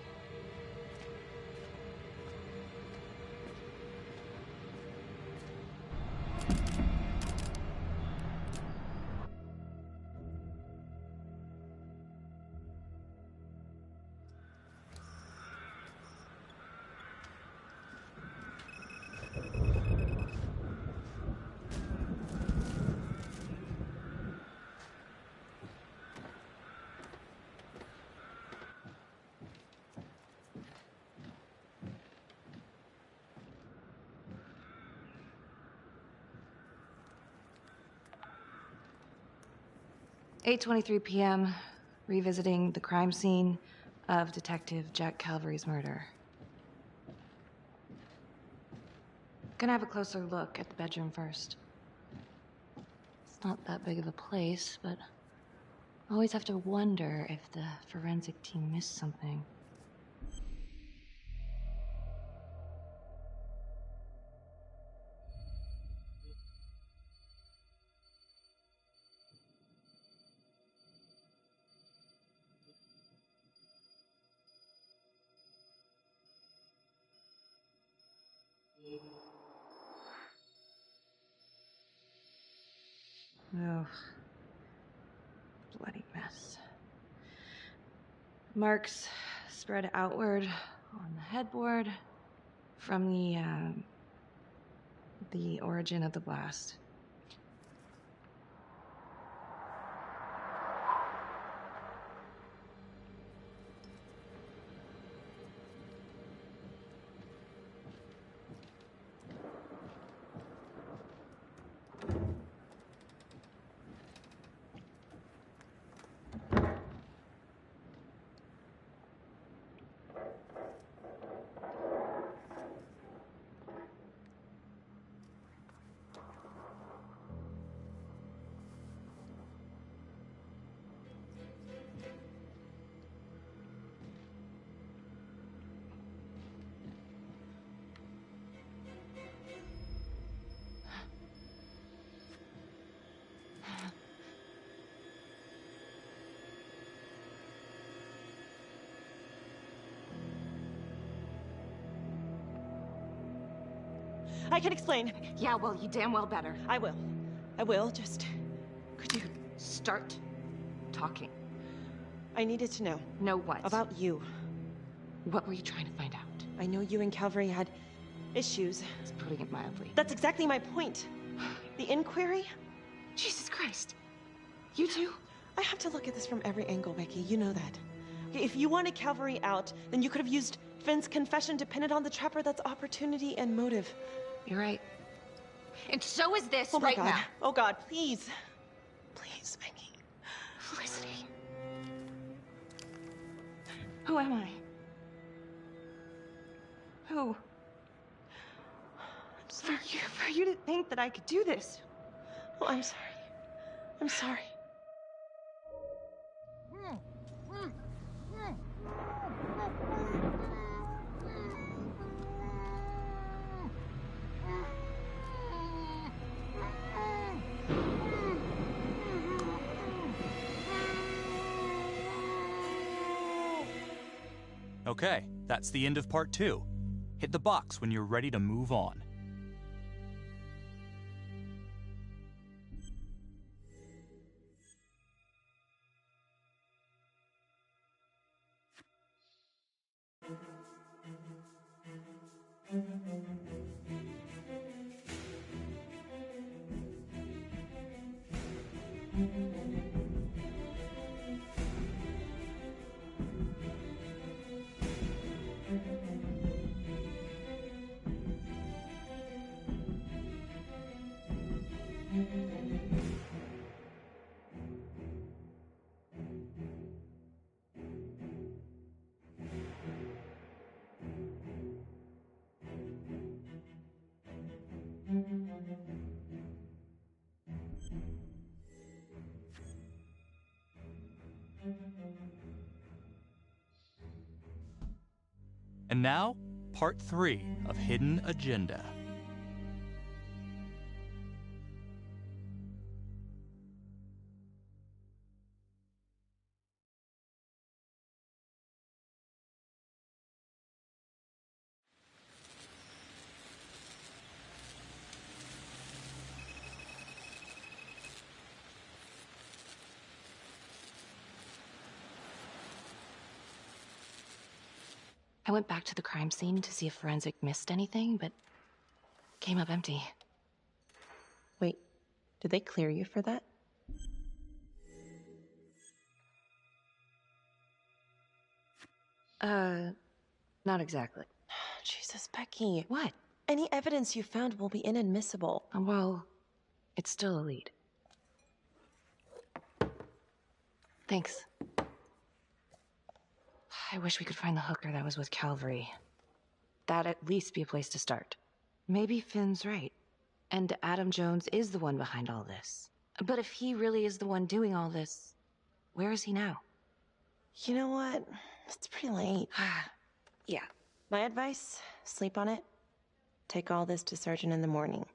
"8:23 p.m., revisiting the crime scene of Detective Jack Calvary's murder. Gonna have a closer look at the bedroom first. It's not that big of a place, but always have to wonder if the forensic team missed something. Oh, bloody mess. Marks spread outward on the headboard from the origin of the blast. I can explain. Yeah, well, you damn well better. I will. I will, just... Could you start talking? I needed to know. Know what? About you. What were you trying to find out? I know you and Calvary had issues. It's putting it mildly. That's exactly my point. The inquiry? Jesus Christ. You too? I have to look at this from every angle, Becky. You know that. Okay, if you wanted Calvary out, then you could have used Finn's confession to pin it on the Trapper. That's opportunity and motive. You're right. And so is this Oh my right God. now. Oh God, please. Please, Becky. Felicity. Who am I? Who? I'm sorry. For you to think that I could do this. Oh, I'm sorry. I'm sorry. Okay, that's the end of part 2. Hit the box when you're ready to move on. And now, part 3 of Hidden Agenda. I went back to the crime scene to see if Forensic missed anything, but came up empty. Wait, did they clear you for that? Not exactly. Jesus, Becky. What? Any evidence you found will be inadmissible. Well, it's still a lead. Thanks. I wish we could find the hooker that was with Calvary. That'd at least be a place to start. Maybe Finn's right. And Adam Jones is the one behind all this. But if he really is the one doing all this, where is he now? You know what? It's pretty late. Yeah. My advice, sleep on it. Take all this to Sergeant in the morning.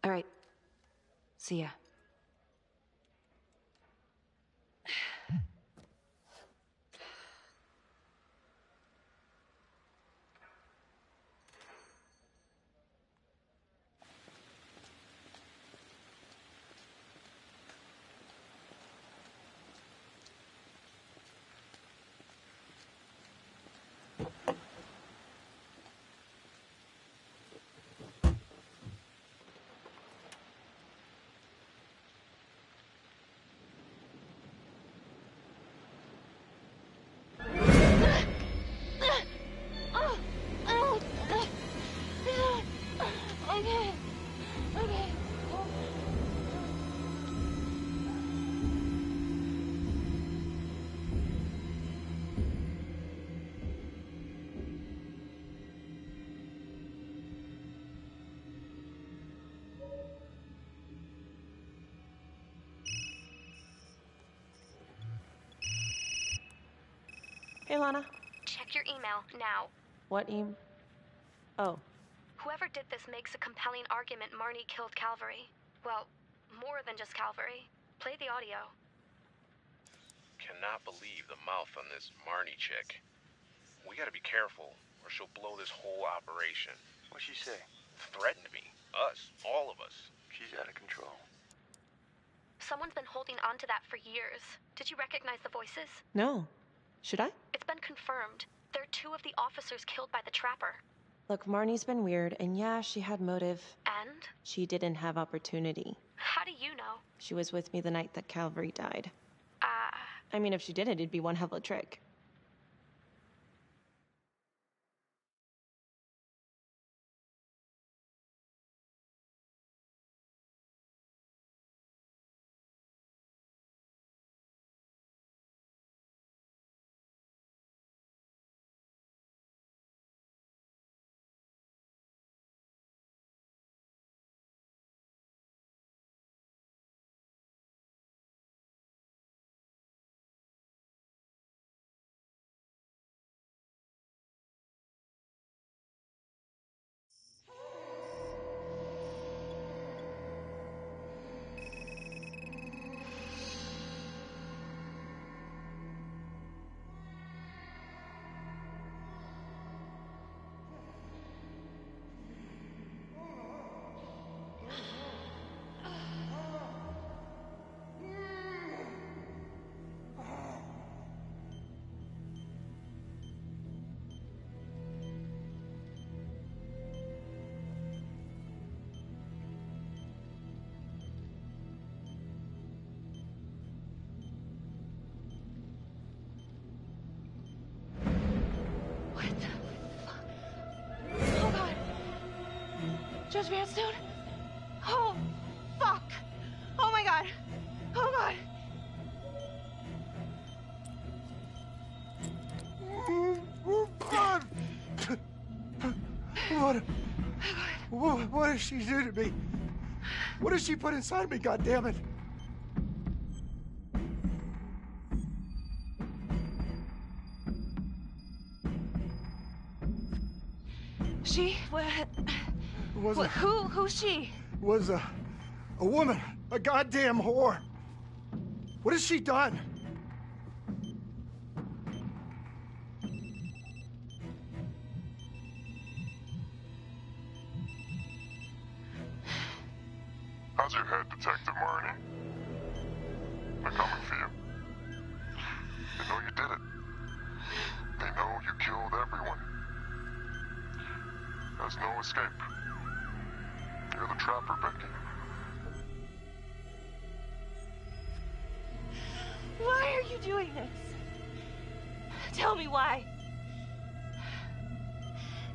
All right. See ya. Hey, Lana. Check your email, now. What Oh. Whoever did this makes a compelling argument Marnie killed Calvary. Well, more than just Calvary. Play the audio. Cannot believe the mouth on this Marnie chick. We gotta be careful, or she'll blow this whole operation. What'd she say? Threatened me. Us. All of us. She's out of control. Someone's been holding on to that for years. Did you recognize the voices? No. Should I? It's been confirmed. They're 2 of the officers killed by the trapper. Look, Marnie's been weird, and yeah, she had motive. And? She didn't have opportunity. How do you know? She was with me the night that Calvary died. I mean, if she didn't, it'd be one hell of a trick. Judge Vanstone? Oh, fuck! Oh my god! Oh god! What did she do to me? What did she put inside me, goddammit? She? What? Who's she? Was a woman, a goddamn whore. What has she done? How's your head, Detective Marnie? They're coming for you. They know you did it. They know you killed everyone. There's no escape. You're the trapper, Becky. Why are you doing this? Tell me why.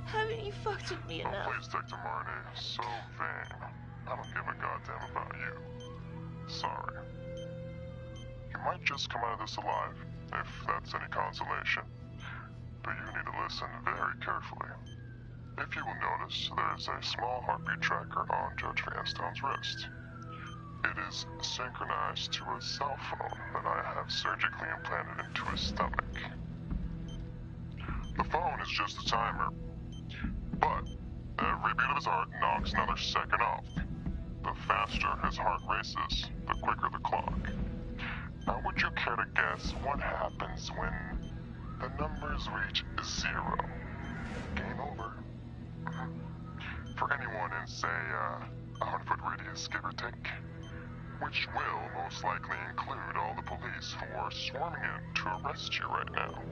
Haven't you fucked with me enough? Oh, please, Detective Marnie. So vain. I don't give a goddamn about you. Sorry. You might just come out of this alive, if that's any consolation. But you need to listen very carefully. If you will notice, there's a small heartbeat tracker on Judge Vanstone's wrist. It is synchronized to a cell phone that I have surgically implanted into his stomach. The phone is just a timer, but every beat of his heart knocks another second off. The faster his heart races, the quicker the clock. Now, would you care to guess what happens when the numbers reach 0? Game over. For anyone in, say, a 100-foot radius, give or take. Which will most likely include all the police who are swarming in to arrest you right now.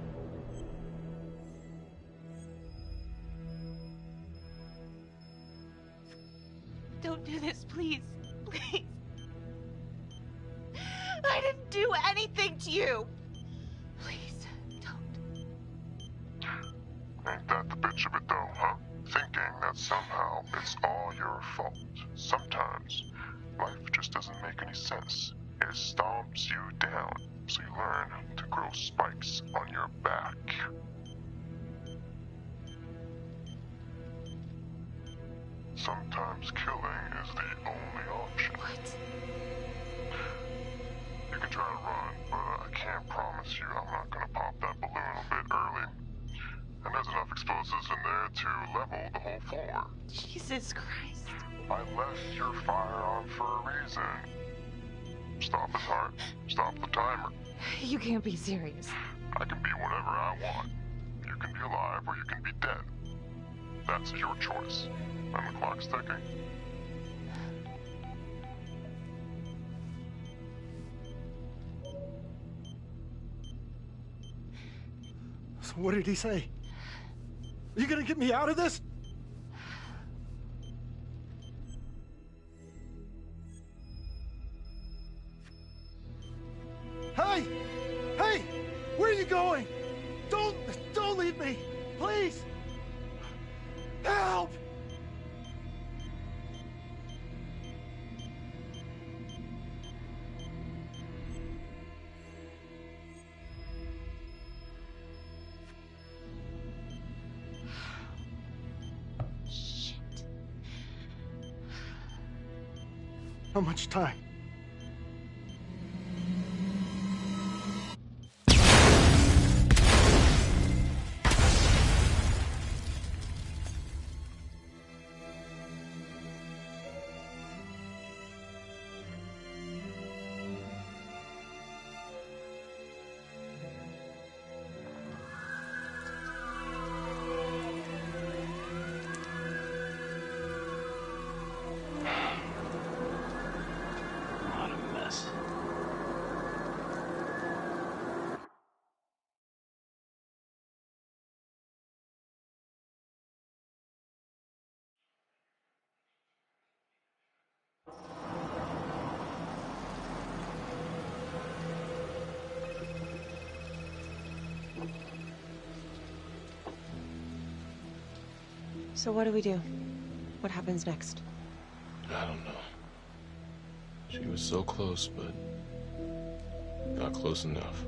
Don't do this, please. Please. I didn't do anything to you. Please, don't. Ain't that the bitch of it though, huh? Thinking that somehow it's all your fault. Sometimes life just doesn't make any sense. It stomps you down, so you learn to grow spikes on your back. Sometimes killing is the only option. What? You can try to run, but I can't promise you I'm not gonna pop that balloon a bit early. And there's enough explosives in there to level the whole floor. Jesus Christ. I left your fire on for a reason. Stop his heart, stop the timer. You can't be serious. I can be whatever I want. You can be alive or you can be dead. That's your choice. And the clock's ticking. So what did he say? Are you gonna get me out of this? Hey! Hey! Where are you going? Don't leave me! Please! Help! Shit. How much time? What a mess. So what do we do? What happens next? I don't know. She was so close, but not close enough.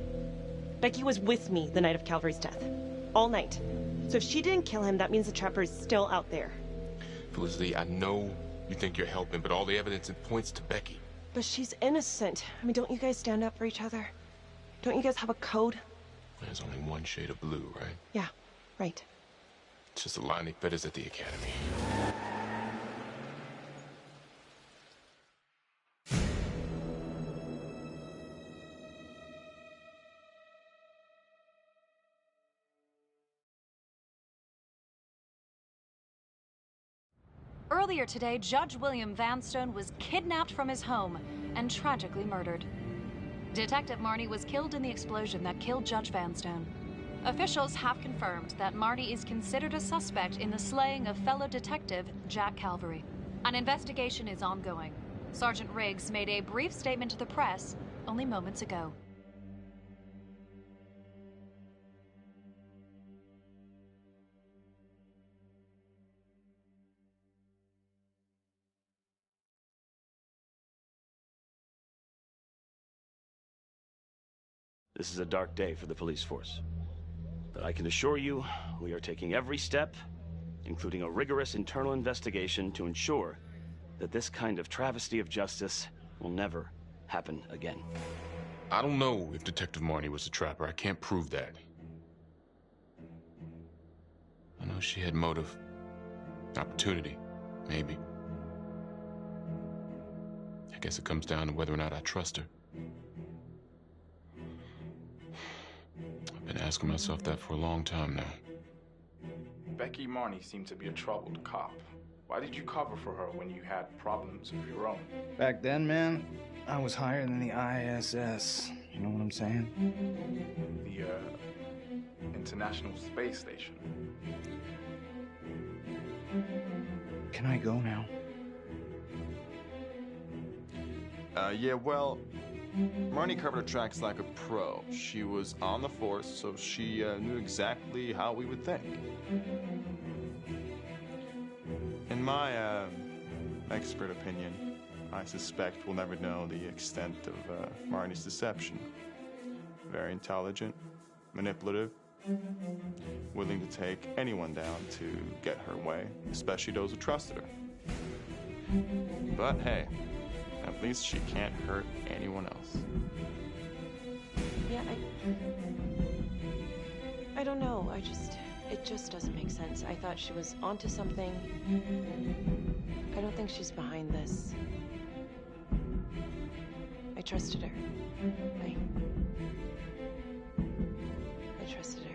Becky was with me the night of Calvary's death. All night. So if she didn't kill him, that means the trapper is still out there. Felicity, I know you think you're helping, but all the evidence points to Becky. But she's innocent. I mean, don't you guys stand up for each other? Don't you guys have a code? There's only one shade of blue, right? Yeah, right. It's just a line they fed us at the academy. Earlier today, Judge William Vanstone was kidnapped from his home and tragically murdered. Detective Marnie was killed in the explosion that killed Judge Vanstone. Officials have confirmed that Marnie is considered a suspect in the slaying of fellow detective Jack Calvary. An investigation is ongoing. Sergeant Riggs made a brief statement to the press only moments ago. This is a dark day for the police force. But I can assure you, we are taking every step, including a rigorous internal investigation, to ensure that this kind of travesty of justice will never happen again. I don't know if Detective Marnie was a trapper. I can't prove that. I know she had motive. Opportunity, maybe. I guess it comes down to whether or not I trust her. I've been asking myself that for a long time now. Becky Marnie seemed to be a troubled cop. Why did you cover for her when you had problems of your own? Back then, man, I was higher than the ISS. You know what I'm saying? The, International Space Station. Can I go now? Yeah, well, Marnie covered her tracks like a pro. She was on the force, so she knew exactly how we would think. In my expert opinion, I suspect we'll never know the extent of Marnie's deception. Very intelligent, manipulative, willing to take anyone down to get her way, especially those who trusted her. But hey, at least she can't hurt anyone else. Yeah, I don't know. It just doesn't make sense. I thought she was onto something. I don't think she's behind this. I trusted her. I trusted her.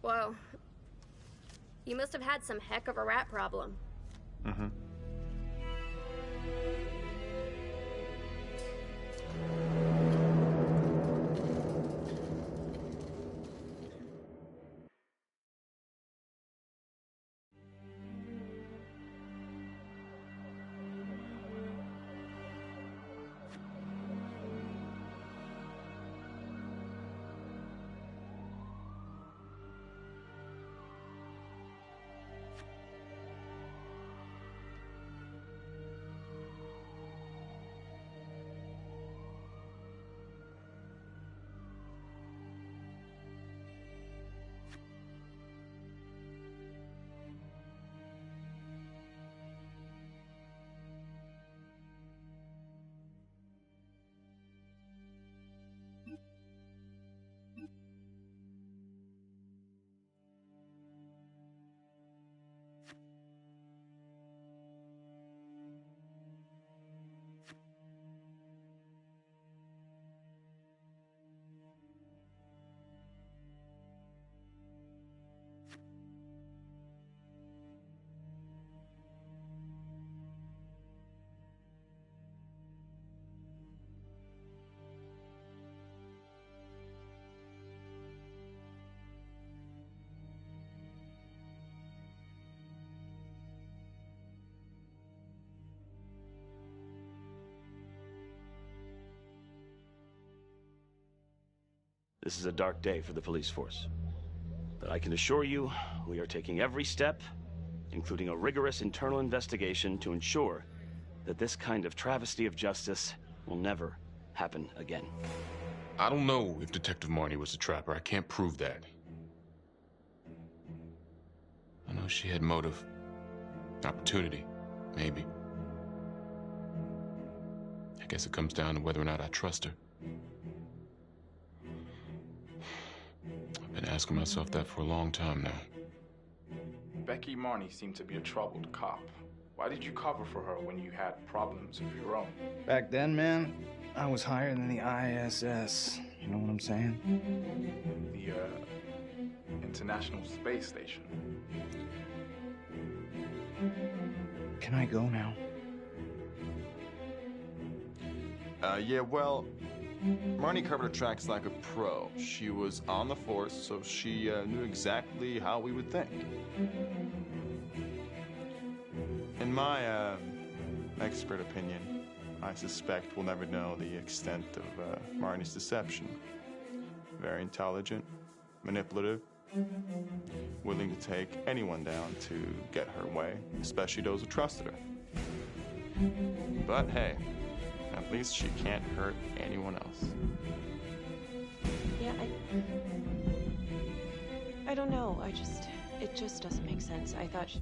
Whoa. You must have had some heck of a rat problem. Mm-hmm. This is a dark day for the police force. But I can assure you, we are taking every step, including a rigorous internal investigation, to ensure that this kind of travesty of justice will never happen again. I don't know if Detective Marnie was a trapper. I can't prove that. I know she had motive. Opportunity, maybe. I guess it comes down to whether or not I trust her. I've been asking myself that for a long time now. Becky Marnie seemed to be a troubled cop. Why did you cover for her when you had problems of your own? Back then, man, I was higher than the ISS. You know what I'm saying? The, International Space Station. Can I go now? Yeah, well, Marnie covered her tracks like a pro. She was on the force, so she knew exactly how we would think. In my expert opinion, I suspect we'll never know the extent of Marnie's deception. Very intelligent, manipulative, willing to take anyone down to get her way, especially those who trusted her. But hey, at least she can't hurt anyone else. Yeah, I don't know. It just doesn't make sense. I thought